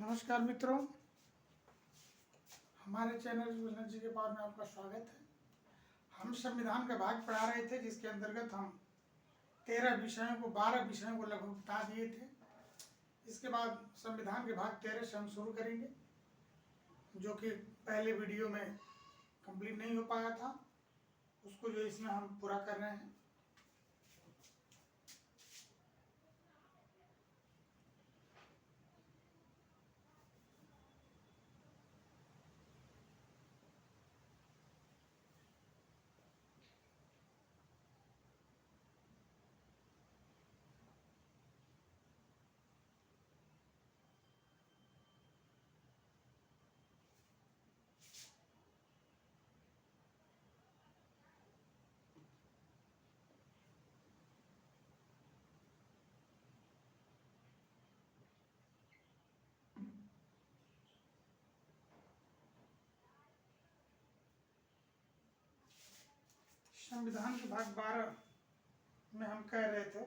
नमस्कार मित्रों, हमारे चैनल विजन जी के पार में आपका स्वागत है। हम संविधान का भाग पढ़ा रहे थे, जिसके अंतर्गत हम 13 विषयों को 12 विषयों को लगभग बता दिए थे। इसके बाद संविधान के भाग 13 से हम शुरू करेंगे, जो कि पहले वीडियो में कंप्लीट नहीं हो पाया था, उसको जो इसमें हम पूरा कर रहे हैं। संविधान के भाग 12 में हम कह रहे थे,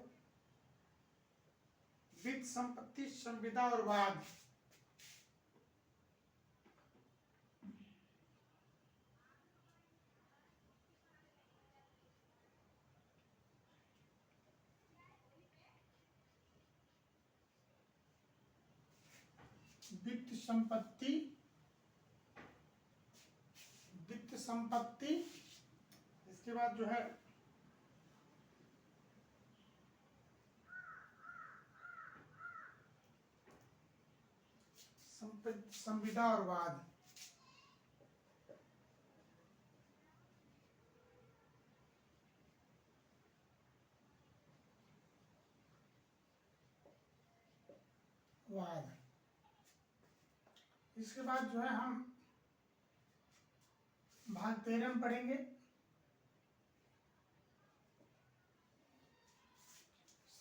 वित्त, संपत्ति, संविदा और वाद। वित्त संपत्ति, इसके बाद जो है संविदा और वाद। इसके बाद जो है हम भाग 13 में पढ़ेंगे।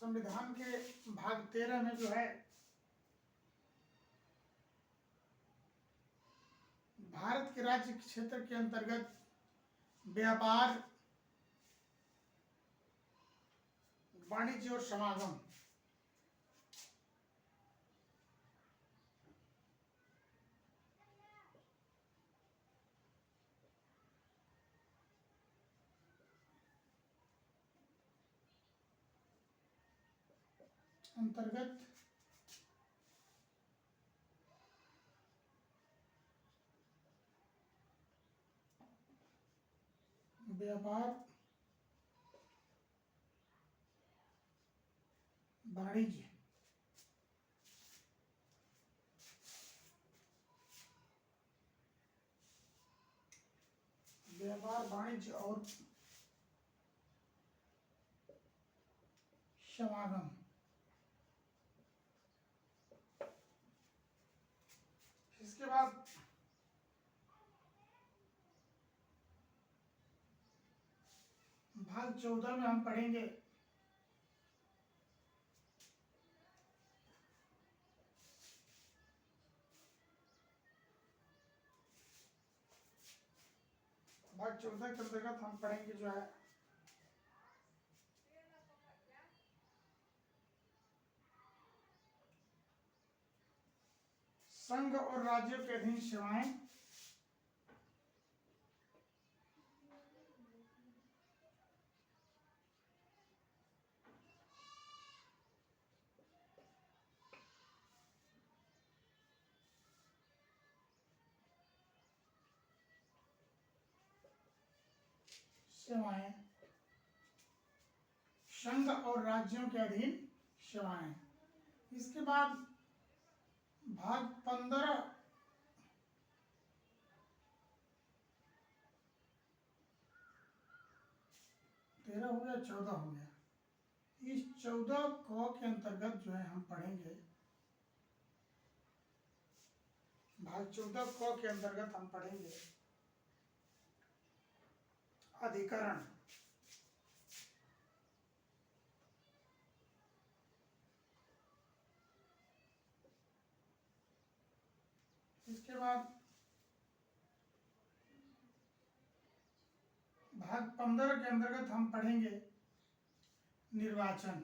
संविधान के भाग 13 में जो है भारत के राज्य क्षेत्र के अंतर्गत व्यापार, वाणिज्य और समागम, अंतर्गत व्यापार, वाणिज्य और समागम। इसके बाद भाग 14 में हम पढ़ेंगे भाग 14 के अंतर्गत हम पढ़ेंगे जो है संघ और राज्यों के अधीन सेवाएं, संघ और राज्यों के अधीन सेवाएं। इसके बाद भाग 15 13 हो गया, 14 हो गया। इस 14 क के अंतर्गत जो है हम पढ़ेंगे, भाग 14 क के अंतर्गत हम पढ़ेंगे अधिकरण। इसके बाद भाग 15 के अंतर्गत हम पढ़ेंगे निर्वाचन।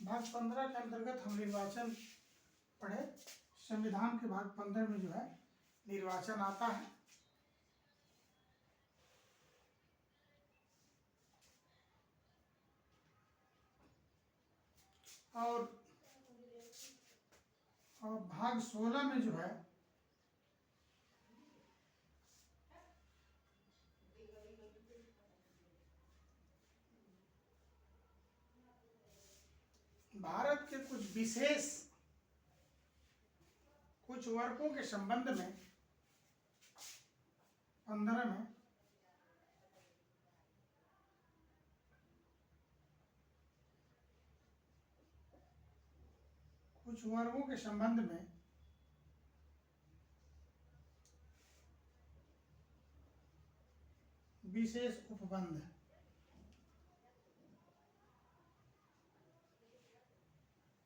भाग 15 के अंतर्गत हम निर्वाचन पढ़े। संविधान के भाग 15 में जो है निर्वाचन आता है। और भाग 16 में जो है भारत के कुछ विशेष कुछ वर्गों के संबंध में 15 में कुछ वर्गों के संबंध में विशेष उपबंध,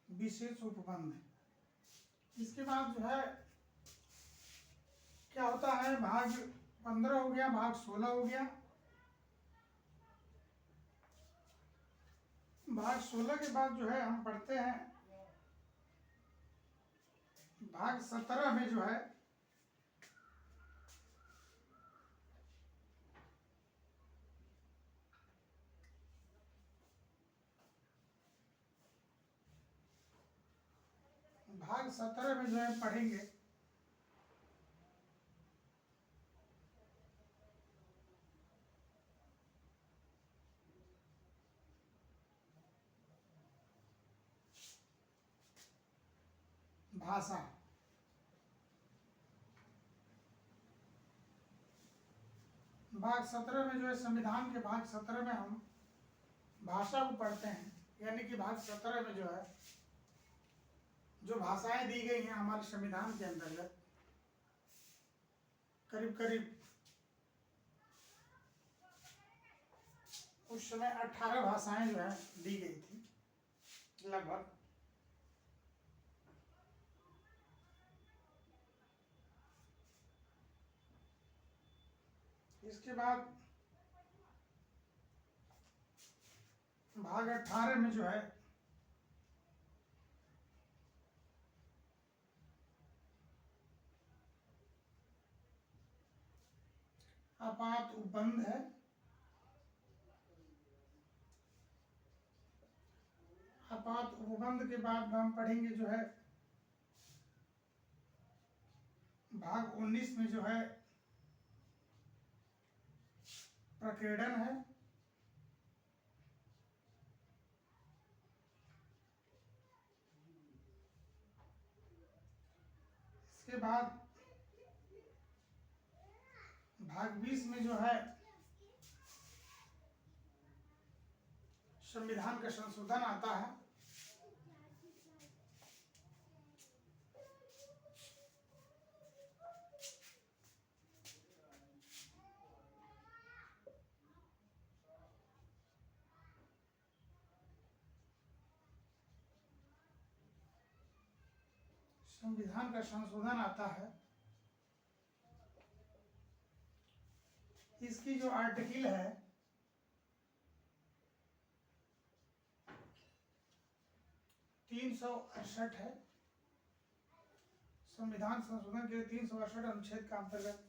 विशेष उपबंध। इसके बाद जो है क्या होता है, भाग 15 हो गया, भाग 16 हो गया। भाग 16 के बाद जो है हम पढ़ते हैं भाग 17 में जो है भाग 17 में जो है पढ़ेंगे भाषा। भाग 17 में जो है संविधान के भाग 17 में हम भाषा को पढ़ते हैं, यानी कि भाग 17 में जो है जो भाषाएं दी गई हैं हमारे संविधान के अंतर्गत करीब करीब उस समय 18 भाषाएं जो है दी गई थी लगभग। इसके बाद भाग 18 में जो है आपात उपबंध है। आपात उपबंध के बाद हम पढ़ेंगे जो है भाग 19 में जो है प्रकीर्णन है। इसके बाद भाग 20 में जो है संविधान का संशोधन आता है। संविधान का संशोधन आता है। इसकी जो आर्टिकल है 368 है। संविधान संशोधन के लिए 368 अनुच्छेद का अंतर्गत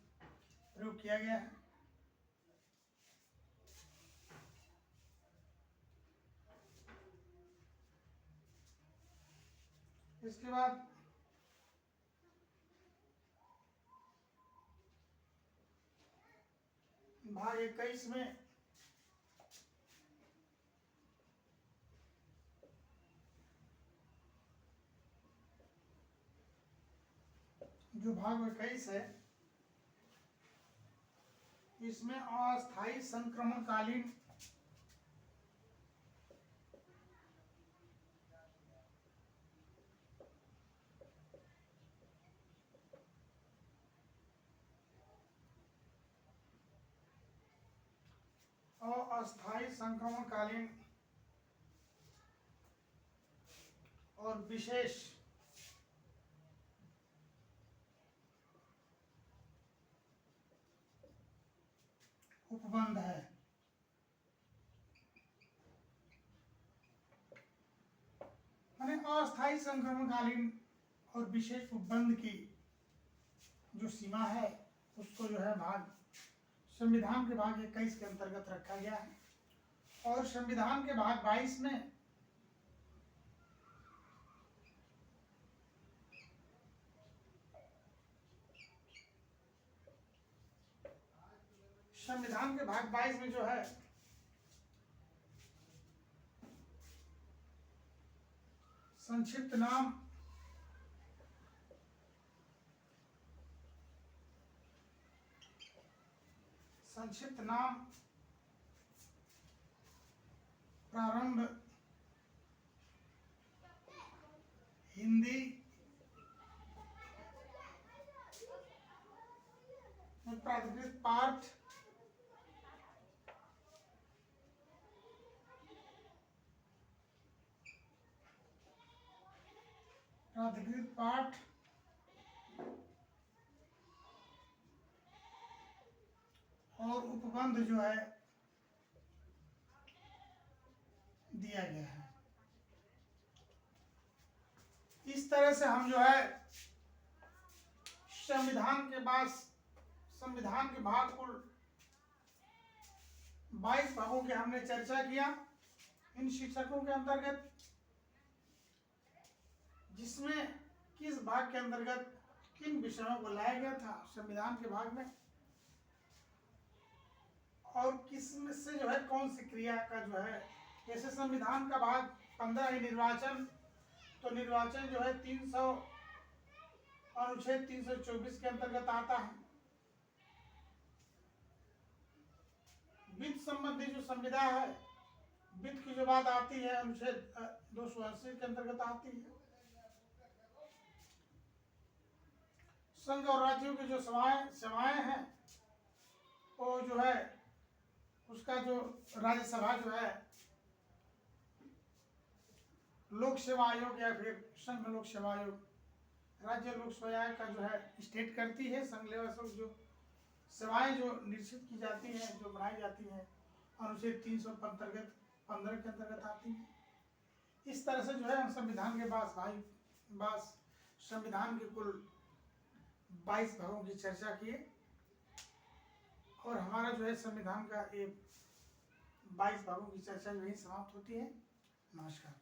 प्रयोग किया गया है। इसके बाद भाग 21 में जो भाग 21 है इसमें अस्थायी संक्रमणकालीन अस्थायी संक्रमणकालीन और विशेष उपबंध है। स्थायी संक्रमणकालीन और विशेष उपबंध की जो सीमा है उसको जो है भाग संविधान के भाग 21 के अंतर्गत रखा गया है। और संविधान के भाग 22 में संविधान के भाग 22 में जो है संक्षिप्त नाम प्रारंभ हिंदी में प्राधिकृत पाठ और उपबंध जो है दिया गया है। इस तरह से हम जो है संविधान के भाग कुल 22 भागों के हमने चर्चा किया इन शीर्षकों के अंतर्गत, जिसमें किस भाग के अंतर्गत किन विषयों को लाया गया था संविधान के भाग में, और किस में से जो है कौन सी क्रिया का जो है, जैसे संविधान का भाग 15 है निर्वाचन, तो निर्वाचन जो है अनुच्छेद 324 के अंतर्गत आता है। वित्त संबंधी जो संविदा है, वित्त की जो बात आती है अनुच्छेद 280 के अंतर्गत आती है। संघ और राज्यों की जो सेवाएं हैं वो जो है उसका जो राज्यसभा जो है लोक सेवा आयोग या फिर संघ लोक सेवा आयोग, राज्य लोक सेवा आयोग का जो है स्टेट करती है। संघ लेवल से जो सेवाएं जो निश्चित की जाती हैं, जो बढ़ाई जाती हैं, अनुच्छेद 315 के अंतर्गत आती हैं। इस तरह से जो है हम संविधान के संविधान के कुल 22 भागों की चर्चा किए और हमारा जो है संविधान का ये 22 भागों की चर्चा यही समाप्त होती है। नमस्कार।